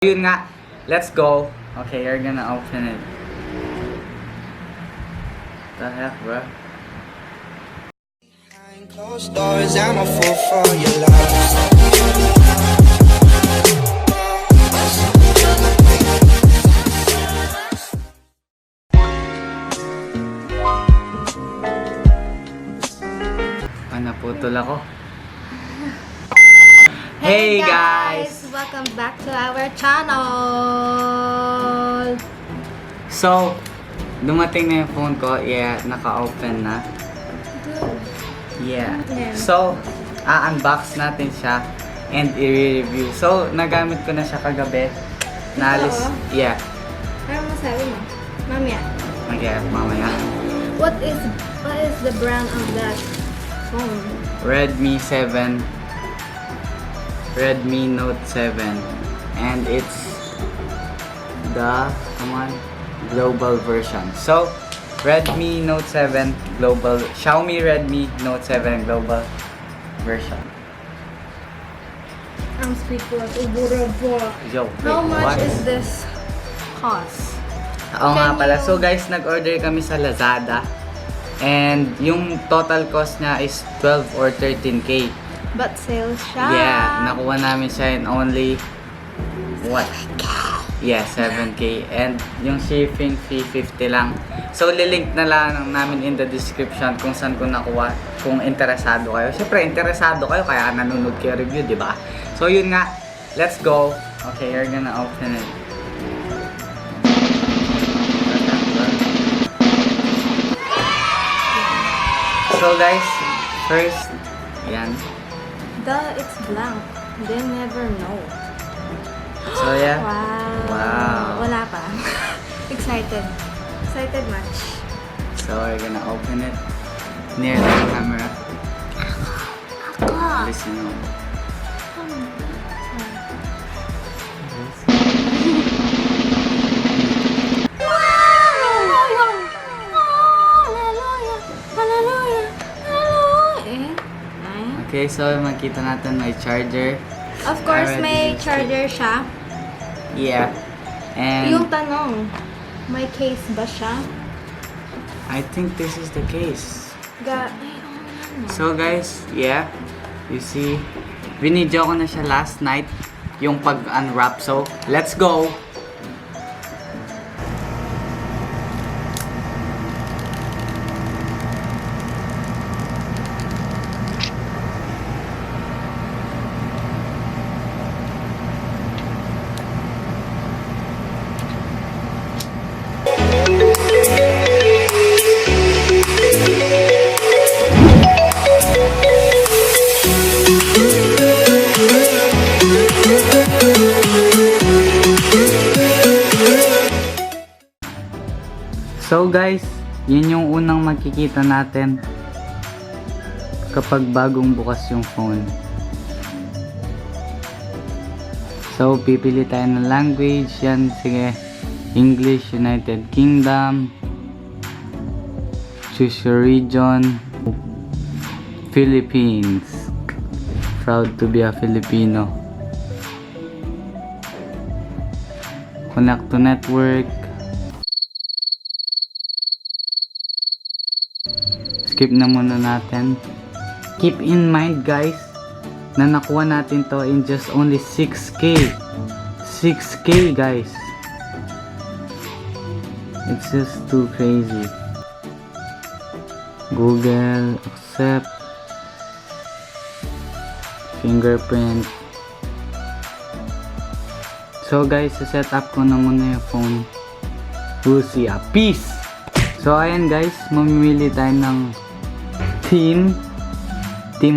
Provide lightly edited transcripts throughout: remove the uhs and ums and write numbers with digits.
Yun nga, let's go. Okay, you're gonna open it. The heck, bro? Behind closed doors, I'm a fool for your love. Naputol ako. Hey guys! Welcome back to our channel! So, dumating na yung phone ko. Yeah, naka-open na. Yeah. So, unbox natin siya and i-review. So, nagamit ko na siya kagabi. Naalis. Yeah. Ano masabi mo? Mamaya. Okay, mamaya. What is the brand of that phone? Redmi 7. Redmi Note 7. And it's the global version. So, Redmi Note 7 global, Xiaomi Redmi Note 7 global version. Ang sweet po at ubura po. Yo, How wait, much what? is this cost? Oo nga Can pala. you- So guys, nag-order kami sa Lazada. And yung total cost niya is 12 or 13K. But sales siya. Yeah, nakuha namin siya in only what? Yeah, 7K. And yung shipping fee 50 lang. So lilink na lang namin in the description kung saan ko nakuha, kung interesado kayo. Siyempre, interesado kayo kaya nanonood kayo review, di ba? So yun nga, let's go. Okay, you're gonna open it. So guys, first, yan. It's blank. They never know. So yeah. Wow. Wow. Wala pa. Excited. Excited much. So we're gonna open it near the camera. Listen up. Okay, so makita natin may charger. Of course, Already may used charger siya. Yeah. And Yung tanong, may case ba siya? I think this is the case. Ay, So guys, yeah. You see, binidyo ko na siya last night yung pag-unwrap. So, let's go! So guys, yun yung unang makikita natin kapag bagong bukas yung phone. So pipili tayo ng language. Yan, sige. English, United Kingdom. Choose your region. Philippines. Proud to be a Filipino. Connect to network. Skip na muna natin. Keep in mind guys, na nakuha natin to in just only 6K. 6K guys. It's just too crazy. Google, accept. Fingerprint. So guys, set up ko na muna yung phone. We'll see ya. Peace! So ayan guys, mamimili tayo ng Team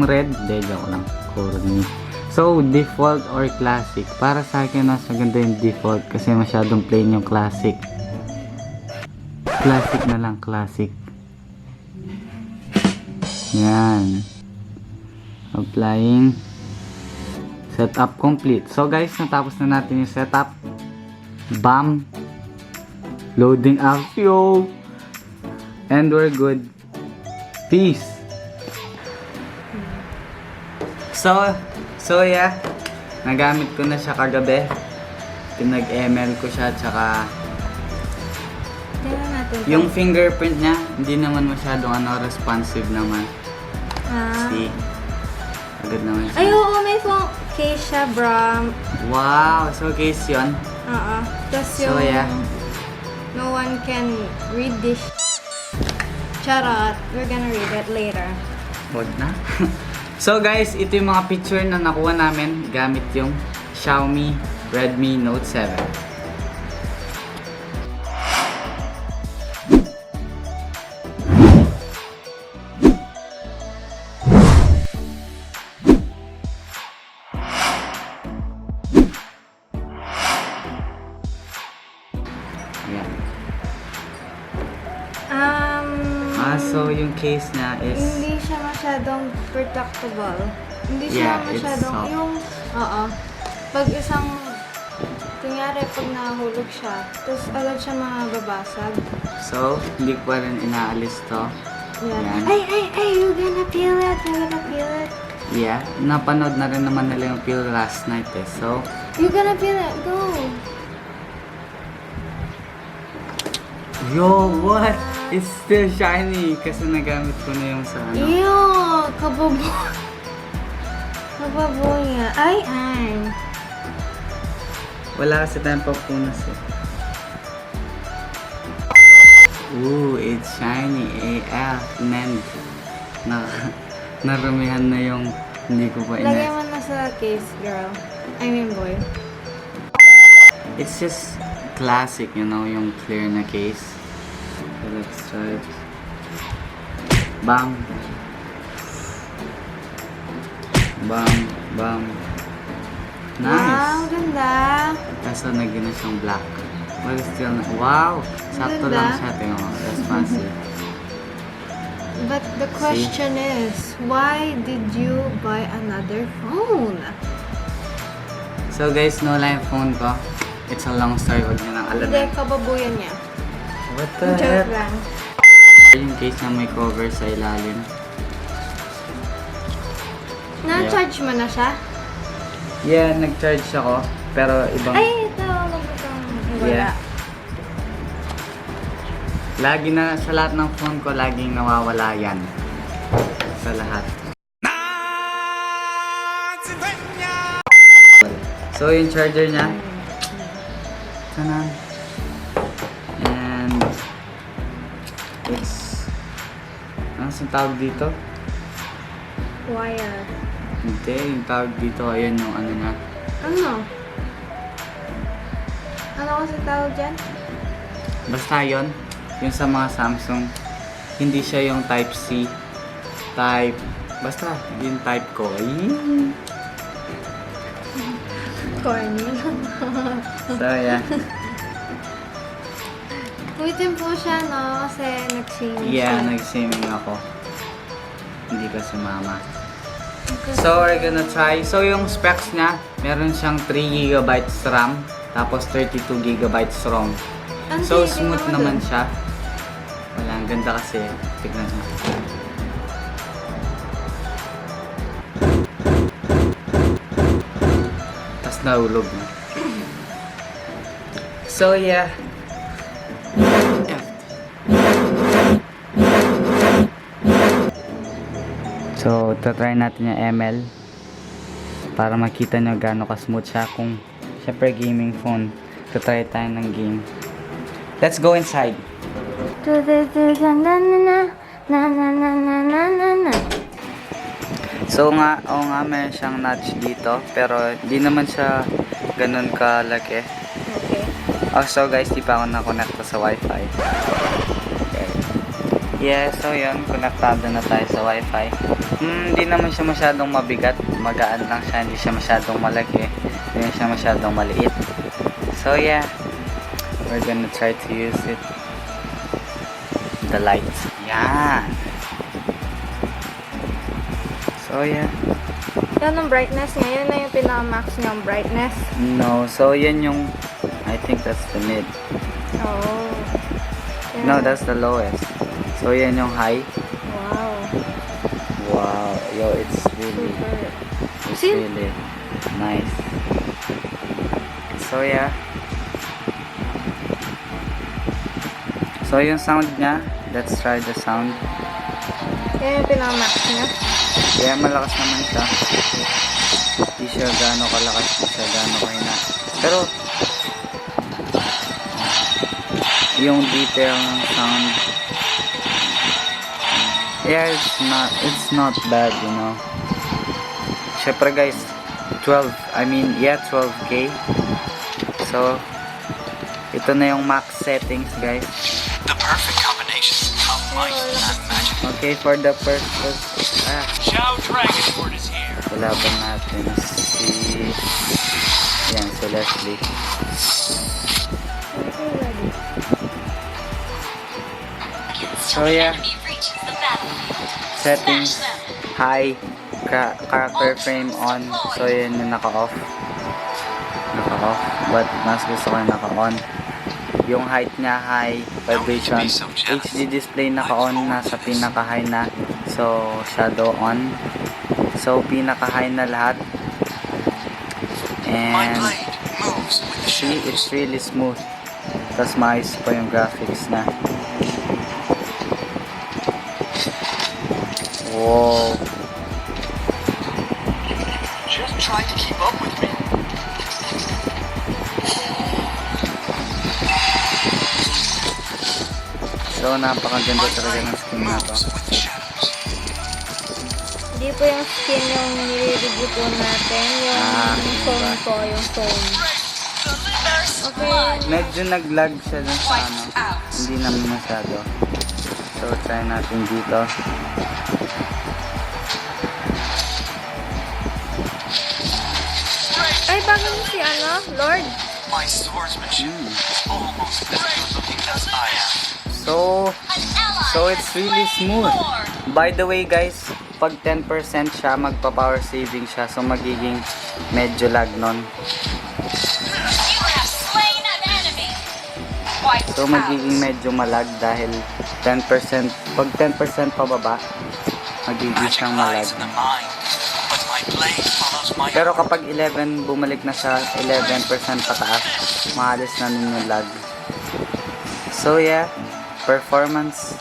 Red. Joke lang. So default or classic. Para sa akin mas maganda yung default kasi masyadong plain yung classic. Classic na lang, classic. Yan. Applying. Setup complete. So guys, natapos na natin yung setup. Bam! Loading up. Yo! And we're good. Peace! So yeah, nagamit ko na siya kagabi. pinag-ML ko siya, tsaka Tingnan natin. yung fingerprint niya, hindi naman masyadong responsive naman. Ah. See? Agad naman siya. Ay, oo, may phone case siya, bro. Wow! So, case yun. Oo. Tapos So, yung yeah. no one can read this. Charot. We're gonna read it later. Huwag na. So, guys, ito yung mga picture na nakuha namin gamit yung Xiaomi Redmi Note 7. Ayan. So yung case niya is Hindi siya masyadong protectable. Hindi siya Yeah, it's masyadong soft. yung pag isang kunyari pag nahulog siya, tapos agad siya mababasag. so hindi ko pa rin inaalis to. Yeah. Yan. Ay, you gonna feel it, you gonna feel it. Yeah, napanood na rin naman nila yung feel last night eh. So, You gonna feel it, go. yo, what? It's still shiny kasi nagamit ko na yung sa ano. Ew, kababo. Kababo niya. Ay. Wala kasi tayong papunas eh. Ooh, it's shiny AF. And narumihan na yung hindi ko pa Lagay mo na sa case, girl. I mean, boy. It's just classic, you know, yung clear na case. So let's try it. Bam. Bam. Bam. Wow, Nice. ganda. Kaso naging na siyang black. But still, wow! Sakto Ganda. lang siya. Tingnan mo. Responsive. But the question is, why did you buy another phone? So guys, no lang yung phone ko. It's a long story. Huwag niyo nang Hindi, alamin. kababuyan niya. What the heck? Joke lang. Yung case na may cover sa ilalim. Na-charge mo na siya? Yeah, nag-charge ako. Pero ibang... Ay, ito. Magandang wala. Yeah. Lagi na, sa lahat ng phone ko, laging nawawala yan. Sa lahat. So, yung charger niya. Sana. And, it's, ano sa tawag dito? Wire. Hindi, yung tawag dito, ayun yung ano niya. Ano? Ano kasi tawag dyan? Basta yun, yung sa mga Samsung, hindi siya yung type C, type, basta yung type ko. Ayy. Corny. So yeah. Uwitin po siya, no? Kasi nag-swimming Yeah, siya. nag-swimming ako. Hindi ka sumama. So we're gonna try. So yung specs niya, meron siyang 3GB RAM, tapos 32GB ROM. Ang So tigil smooth ako naman dun. siya. Wala, ang ganda kasi. Tignan mo. Tapos nahulog na. So yeah. So, tatry natin yung ML para makita nyo gaano ka-smooth siya. Kung syempre gaming phone, tatry tayo ng game. Let's go inside. So nga, oo nga, meron siyang notch dito, pero di naman siya ganun kalaki. Okay. So guys, di pa ako na-connect sa wifi. Okay. Yeah, so yun, konektado na tayo sa wifi. Hindi naman siya masyadong mabigat, magaan lang siya, hindi siya masyadong malaki, hindi siya masyadong maliit. So yeah, we're gonna try to use it. The light. Yan. So yeah. Yan ang brightness niya. Yan na yung pinaka-max niyang brightness. No, so yan yung, I think that's the mid. Oh. No, that's the lowest. So yan yung high. Wow. Wow, yo, it's really, Super. it's See? really nice. It's So yeah. So yung sound niya, let's try the sound. Yan yung pinaka-max niya. Kaya malakas naman siya. Hindi siya gaano kalakas, hindi siya gaano kahina. Pero yung detail ng sound, yeah, it's not bad, you know. Syempre guys, 12K. So ito na yung max settings, guys. The perfect combination of light and magic. Okay, for the purpose, Xiao Dragonford is here. kalaban natin si Leslie. Okay, ready. So yeah, settings, high, character frame on. So yun yung naka-off, but mas gusto ko yung naka-on. Yung height niya high, vibration, HD display naka-on, nasa pinaka-high na. So shadow on, so pinaka-high na lahat. And see, it's really smooth. Tapos maayos pa yung graphics na. Wow. Just try to keep up with me. So napakaganda talaga ng skin na to. Hindi po yung skin yung nire-review po natin. Yung phone po, yung phone. Okay. Medyo nag-lag siya dun sa ano. Hindi naman masyado. So try natin dito. Ay, bago mo si Lord. My swordsmanship is almost as good looking as I am. So it's really smooth. By the way guys, pag 10% siya, magpa-power saving siya. So magiging medyo lag nun. So magiging medyo malag dahil 10%, pag 10% pababa, magiging Magic siyang malag. lies in the mind, but my blade follows my Pero kapag 11, bumalik na siya 11% pataas, maalis na nun yung lag. So yeah, performance,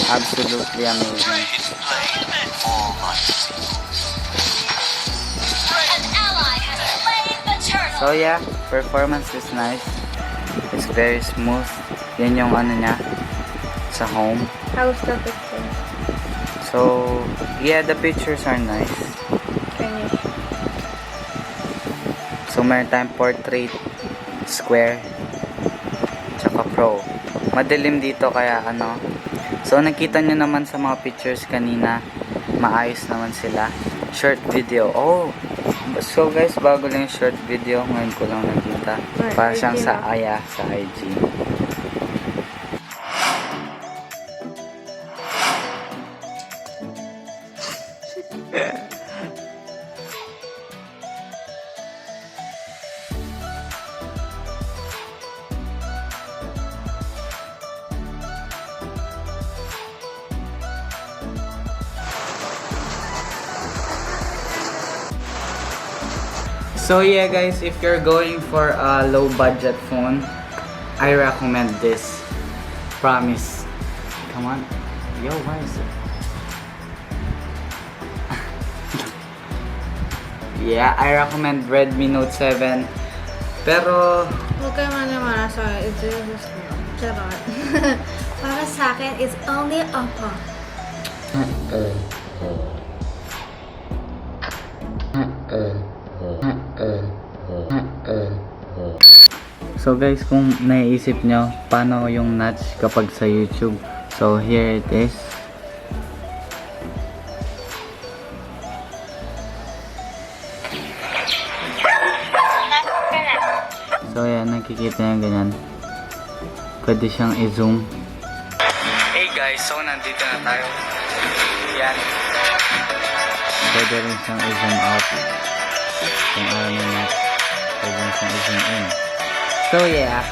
absolutely amazing. hidden blade, all light. So yeah, performance is nice. It's very smooth. Yan yung ano niya sa home. How's the picture? So yeah, the pictures are nice. Finish. So meron tayong portrait, square, tsaka pro. Madilim dito kaya ano. So nakita nyo naman sa mga pictures kanina, maayos naman sila. Short video. Oh! So guys, bago lang yung short video, ngayon ko lang nakita. Para siyang sa sa IG. So yeah guys, if you're going for a low budget phone, I recommend this. Promise. Come on. Yo, why is it? Yeah, I recommend Redmi Note 7. Pero Huwag kayo maniwala sa akin. It's just charot. Para sa akin, it's only Oppo. So guys, kung naiisip nyo paano yung notch kapag sa YouTube, so here it is. So yan, nakikita nyo ganyan. Pwede siyang i-zoom. Hey guys, so nandito na tayo. Yan. Pwede rin siyang i-zoom out. Kung ayaw nyo na, pwede rin siyang i-zoom in. So yeah.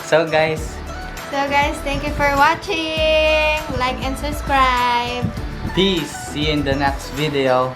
So guys, thank you for watching. Like and subscribe. peace. See you in the next video.